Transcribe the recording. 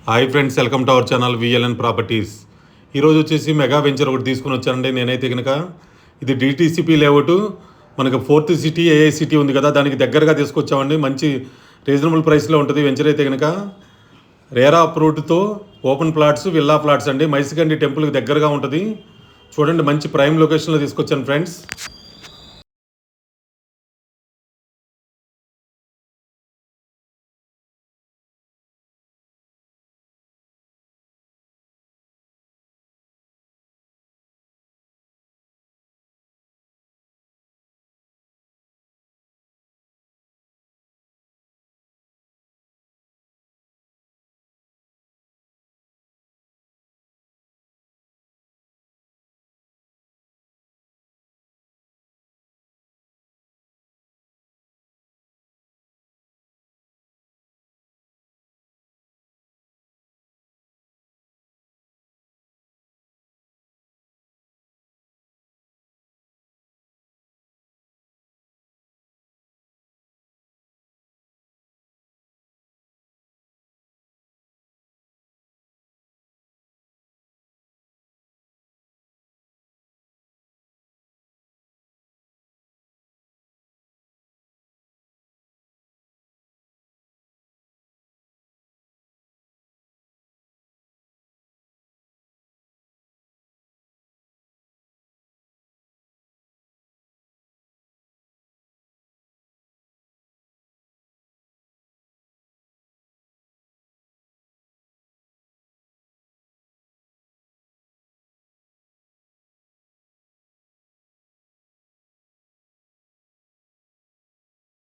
Hi friends, welcome to our channel VLN properties. ఈరోజు వచ్చేసి mega venture ఒకటి తీసుకుని వచ్చానండి. నేనైతే కనుక ఇది డిటీసీపీ లేఅవుట్, మనకు ఫోర్త్ సిటీ ఏఐ సిటీ ఉంది కదా, దానికి దగ్గరగా తీసుకొచ్చామండి. మంచి రీజనబుల్ ప్రైస్లో ఉంటుంది వెంచర్ అయితే కనుక. రేరా అప్రూవ్డ్తో ఓపెన్ ప్లాట్స్, విల్లా ప్లాట్స్ అండి. మైసికండి టెంపుల్కి దగ్గరగా ఉంటుంది. చూడండి, మంచి ప్రైమ్ లొకేషన్లో తీసుకొచ్చాను ఫ్రెండ్స్.